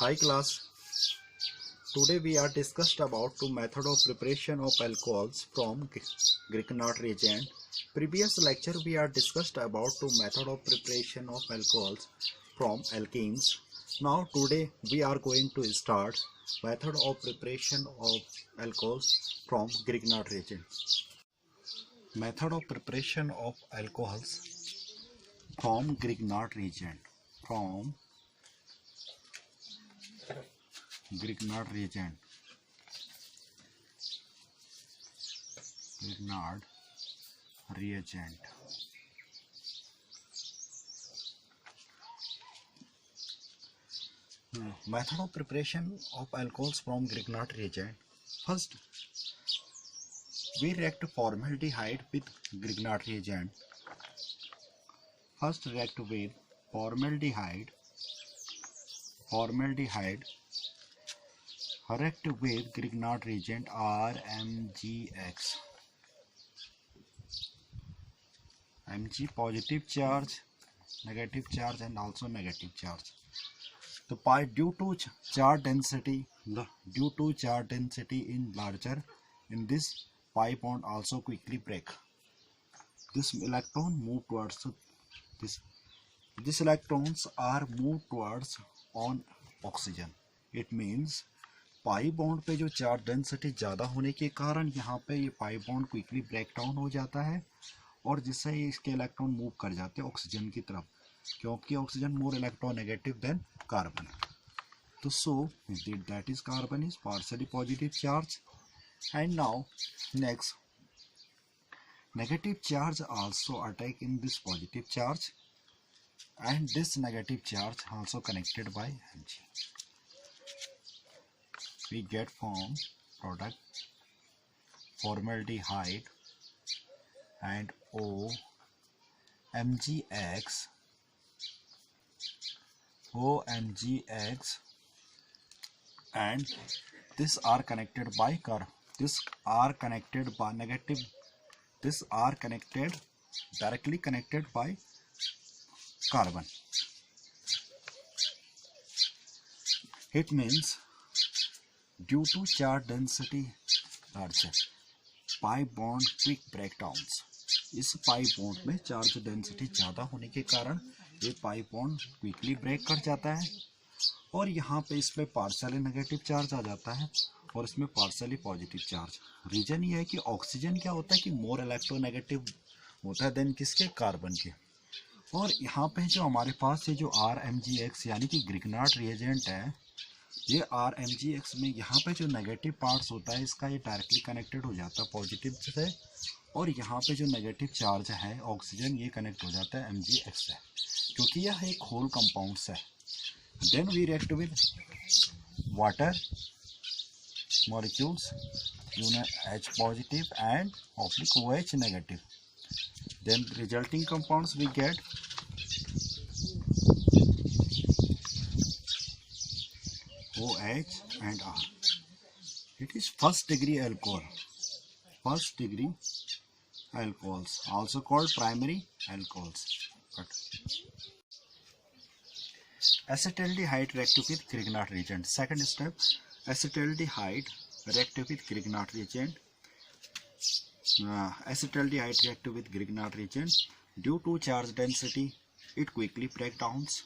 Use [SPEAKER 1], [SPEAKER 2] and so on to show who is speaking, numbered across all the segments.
[SPEAKER 1] Hi class, today we are discussed about two method of preparation of alcohols from Grignard reagent. Previous lecture we are discussed about two method of preparation of alcohols from alkenes. Now today we are going to start method of preparation of alcohols from Grignard reagent. Method of preparation of alcohols from Grignard reagent. Grignard reagent. Grignard reagent. Method of preparation of alcohols from Grignard reagent. First, we react formaldehyde with Grignard reagent. First, react with formaldehyde. React with Grignard reagent RMgX. Mg positive charge, negative charge, and also negative charge. The pi due to charge density in larger, in this pi bond also quickly break. This electron move towards this electrons are move towards on oxygen. It means pi bond पे जो charge density ज़्यादा होने के कारण यहाँ पे ये pi bond quickly break down हो जाता है और जिससे इसके इलेक्ट्रॉन मूव कर जाते हैं ऑक्सीजन की तरफ, क्योंकि oxygen more electronegative than carbon. तो so that is carbon is partially positive charge. And now next, negative charge also attack in this positive charge, and this negative charge also connected by Mg. We get form product formaldehyde and O MgX and this are connected by directly connected by carbon. It means due to charge density larger, pi bond quick breakdowns. इस pi bond में charge density ज़्यादा होने के कारण ये pi bond quickly break कर जाता है और यहाँ पे इसमें पार्शियली नेगेटिव चार्ज आ जाता है और इसमें पार्शियली पॉजिटिव चार्ज. रीजन ये है कि ऑक्सीजन क्या होता है कि मोर इलेक्ट्रोनेगेटिव होता है देन किसके, कार्बन के. और यहाँ पे जो हमारे पास ये जो RMgX यानी कि ग्रिग्नार्ड रिएजेंट है, ये RMgX में यहाँ पे जो नेगेटिव पार्ट्स होता है इसका ये डायरेक्टली कनेक्टेड हो जाता है पॉजिटिव से, और यहाँ पे जो नेगेटिव चार्ज है ऑक्सीजन ये कनेक्ट हो जाता है MgX से, क्योंकि यह एक होल कंपाउंड्स है. Then we react with water molecules H positive and OH negative. Then resulting compounds we get OH and R. It is first degree alcohols, also called primary alcohols. Acetaldehyde react with Grignard reagent. Second step, acetaldehyde react with Grignard reagent. Acetaldehyde react with Grignard reagent. Due to charge density, it quickly break downs.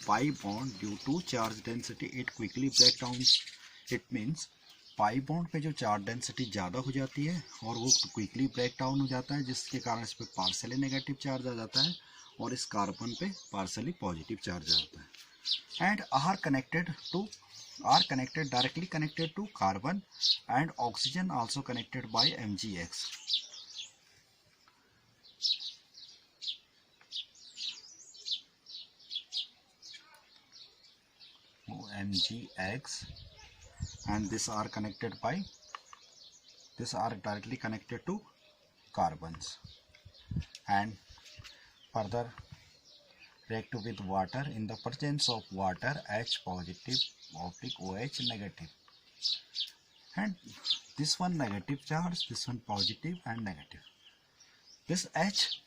[SPEAKER 1] Pi bond due to charge density, it quickly break downs. It means pi bond पे जो charge density ज़्यादा हो जाती है और वो quickly break down हो जाता है, जिसके कारण इस पर पार्शियली नेगेटिव चार्ज आ जाता है और इस कार्बन पे पार्शियली पॉजिटिव चार्ज आ जाता है. And are connected directly connected to carbon and oxygen also connected by MgX. MgX and this are directly connected to carbons and further react with water. In the presence of water, H positive OH negative, and this one negative charge, this one positive and negative. This H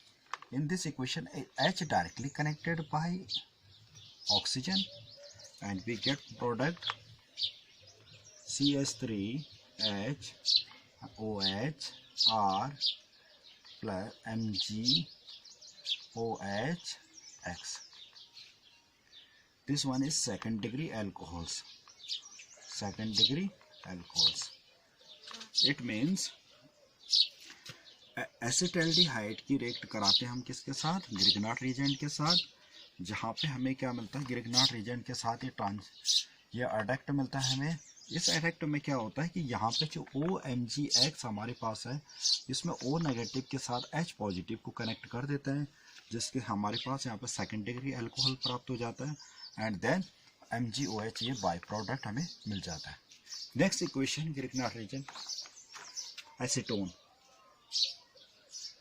[SPEAKER 1] in this equation, H directly connected by oxygen and we get product CH3HOHR plus MgOH(X). This one is second degree alcohols. Second degree alcohols. It means acetaldehyde की react कराते हैं हम किसके साथ? Grignard reagent के साथ, जहाँ पे हमें क्या मिलता है? ग्रिग्नार्ड रिएजेंट के साथ ये एडक्ट मिलता है हमें। इस एडक्ट में क्या होता है कि यहाँ पे जो OMgX हमारे पास है, इसमें O नेगेटिव के साथ H पॉजिटिव को कनेक्ट कर देते हैं, जिसके हमारे पास यहाँ पे सेकेंड डिग्री अल्कोहल प्राप्त हो जाता है, एंड देन MgOH ये बाई प्रोडक्ट हमें मिल जाता है। Next equation, Grignard reagent acetone.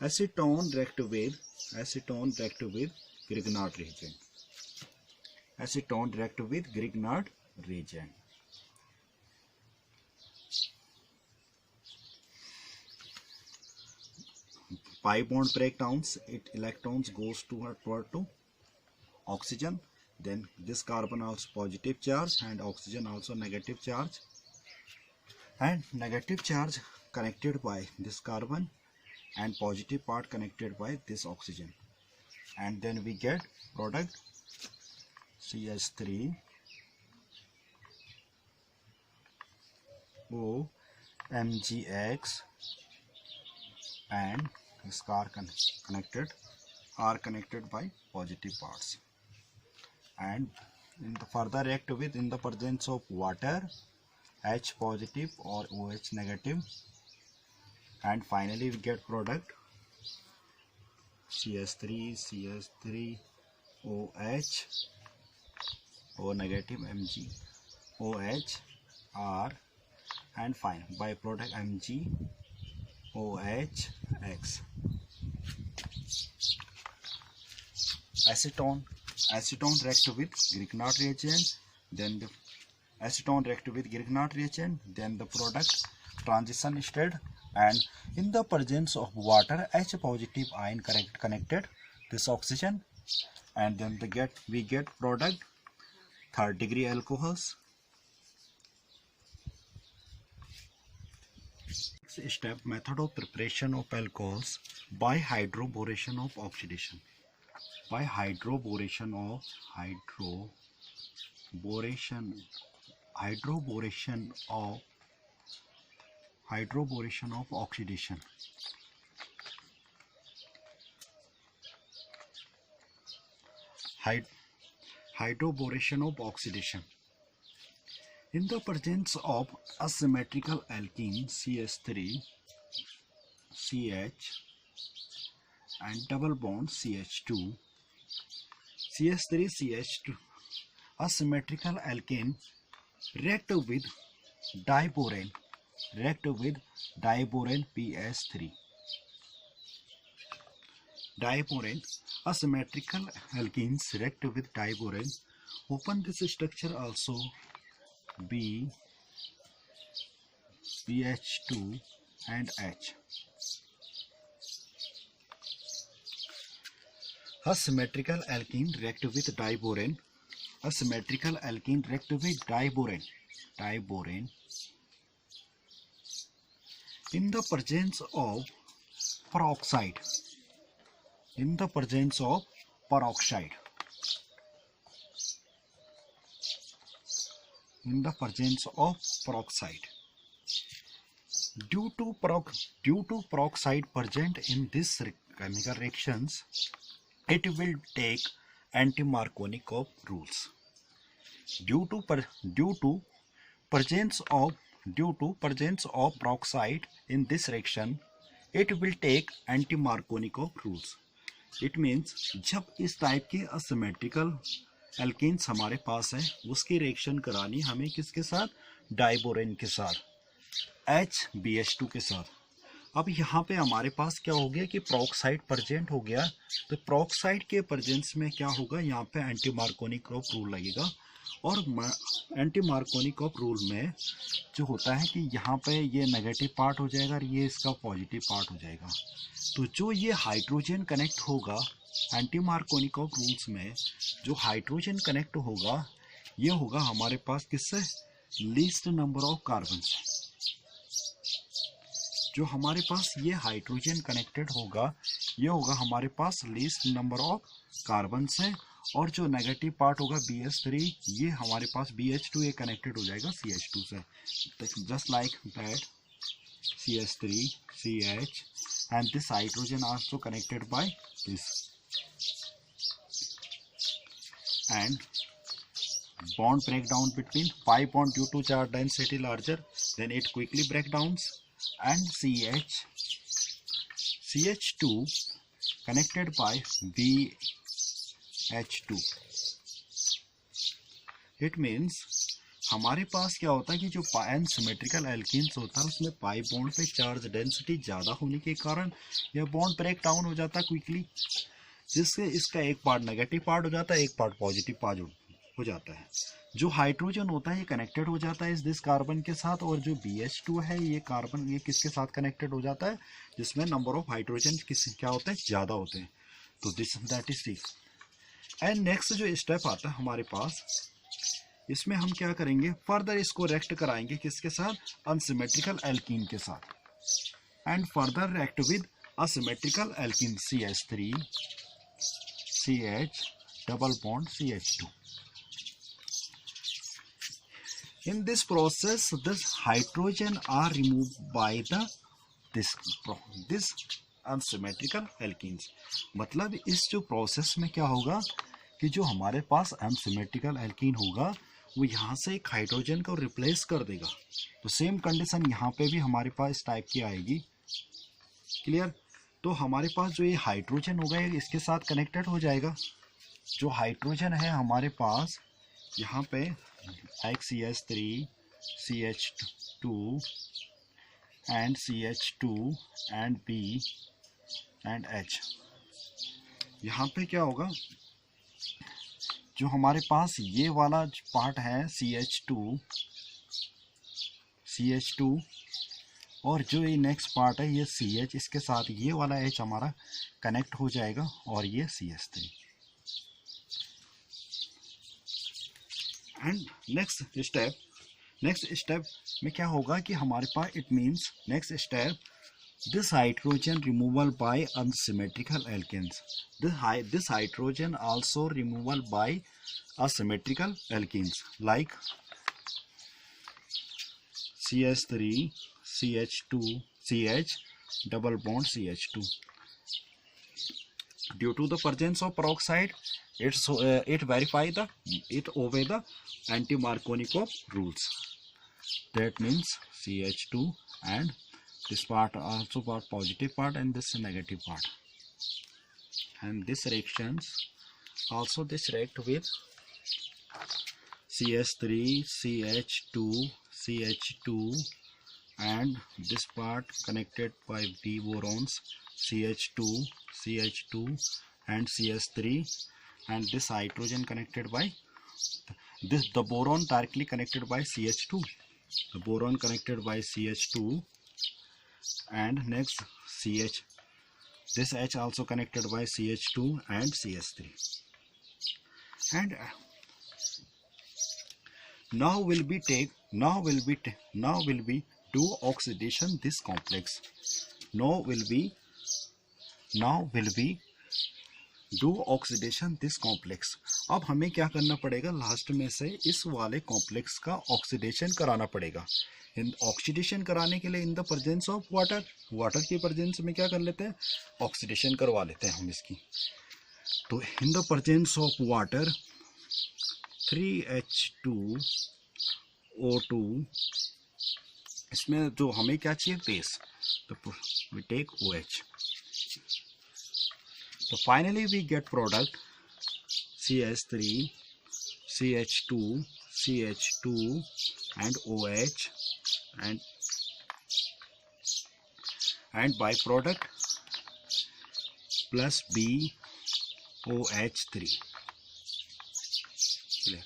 [SPEAKER 1] Acetone react with Grignard reagent. Acetone react with Grignard reagent. Pi bond breakdowns, it electrons goes toward to oxygen. Then this carbon also positive charge and oxygen also negative charge. And negative charge connected by this carbon, and positive part connected by this oxygen, and then we get product CH3OMgX, and this car are connected by positive parts, and in the further react with in the presence of water, H positive or OH negative, and finally we get product CH3OH, O negative MgOH(R), and fine byproduct MgOH(X). Acetone react with Grignard reagent, then the acetone react with Grignard reagent, then the product transition state, and in the presence of water, H positive ion connected this oxygen, and then we get product third degree alcohols. Next step, method of preparation of alcohols by hydroboration of oxidation. By hydroboration of oxidation. Hydroboration of oxidation. In the presence of asymmetrical alkene CH3CH and double bond CH2, CH3CH2 asymmetrical alkane react with diborane PS3. Diborane, asymmetrical alkenes react with diborane. Open this structure also B, BH2 and H. Asymmetrical alkene react with diborane. Asymmetrical alkene react with diborane. In the presence of peroxide. Due to peroxide present in this chemical reactions, it will take anti-Markovnikov rules. Due to presence of peroxide in this reaction, it will take anti-Markovnikov rules. It means जब इस type के asymmetrical alkenes हमारे पास है, उसकी reaction करानी हमें किसके साथ? डाइबोरेन के साथ, HBH2 के साथ। अब यहाँ पे हमारे पास क्या हो गया कि पेरोक्साइड प्रेजेंट हो गया, तो पेरोक्साइड के प्रेजेंस में क्या होगा, यहाँ पे एंटी मार्कोनिकोव रूल लगेगा, और एंटी मार्कोनिकोव रूल में जो होता है कि यहाँ पे ये नेगेटिव पार्ट हो जाएगा और ये इसका पॉजिटिव पार्ट हो जाएगा। तो जो ये हाइड्रोजन कनेक्ट होगा एंटी मार्कोनिकोव रूल्स में, जो हाइड्रोजन कनेक्ट होगा, ये होगा हमारे पास किससे, लीस्ट नंबर ऑफ कार्बन। जो हमारे पास ये हाइड्रोजन कनेक्टेड होगा, ये होगा हमारे पास लीस्ट नंबर ऑफ कार्बन से, और जो नेगेटिव पार्ट होगा BH3, ये हमारे पास BH2 ये कनेक्टेड हो जाएगा CH2 से, just like that CH3 CH, and this hydrogen also connected by this, and bond breakdown between pi bond due to charge density larger, then it quickly breakdowns, and CH2 connected by BH2. It means हमारे पास क्या होता है कि जो unsymmetrical alkenes होता है उसमें pi bond पे चार्ज डेंसिटी ज़्यादा होने के कारण यह बॉन्ड ब्रेक डाउन हो जाता है क्विकली, जिससे इसका एक पार्ट नेगेटिव पार्ट हो जाता है, एक पार्ट पॉजिटिव पार्ट हो जाता है। जो हाइड्रोजन होता है ये कनेक्टेड हो जाता है इस दिस कार्बन के साथ, और जो BH2 है ये कार्बन ये किसके साथ कनेक्टेड हो जाता है, जिसमें नंबर ऑफ हाइड्रोजन क्या होते हैं, ज़्यादा होते हैं। तो दिस दैट इज ठीक। एंड नेक्स्ट जो स्टेप आता है हमारे पास, इसमें हम क्या करेंगे, फर्दर इसको रेक्ट कराएंगे किसके साथ, अनसिमेट्रिकल एल्कीन के साथ, and further react with asymmetrical alkene CH3 CH double bond CH2. In this process, this hydrogen are removed by this unsymmetrical alkenes. मतलब इस जो प्रोसेस में क्या होगा कि जो हमारे पास अनसिमेट्रिकल एल्कीन होगा वो यहाँ से एक हाइड्रोजन को रिप्लेस कर देगा। तो सेम कंडीशन यहाँ पे भी हमारे पास इस टाइप की आएगी। क्लियर? तो हमारे पास जो ये हाइड्रोजन होगा ये इसके साथ कनेक्टेड हो जाएगा। जो हाइड्रोजन है हमारे पास यहाँ पे एक CH3 CH2 and CH2 and B and H। यहाँ पे क्या होगा, जो हमारे पास ये वाला पार्ट है CH2 और जो ये नेक्स्ट पार्ट है ये CH, इसके साथ ये वाला H हमारा कनेक्ट हो जाएगा और ये CH3। एंड नेक्स्ट स्टेप में क्या होगा कि हमारे पास it means next step this hydrogen removal by unsymmetrical alkenes, this hydrogen also removal by asymmetrical alkenes like CH3 CH2 CH double bond CH2. Due to the presence of peroxide, it obey the anti-Markovnikov rules. That means CH2 and this part also part positive part and this negative part, and this reactions also this react with CH3 CH2 CH2 and this part connected by B borons CH2 CH2 and CH3, and this hydrogen connected by the boron directly connected by CH2, the boron connected by CH2, and next CH, this H also connected by CH2 and CH3, and now will be do oxidation this complex. Now will be do oxidation this complex. अब हमें क्या करना पड़ेगा, last में से इस वाले complex का ऑक्सीडेशन कराना पड़ेगा। ऑक्सीडेशन कराने के लिए इन द प्रेजेंस ऑफ वाटर की प्रेजेंस में क्या कर लेते हैं, ऑक्सीडेशन करवा लेते हैं हम इसकी। तो in the presence of water 3H2O2, इसमें जो हमें क्या चाहिए, बेस, तो we take OH। So finally we get product CH3 CH2 CH2 and OH and byproduct plus BOH3. Clear?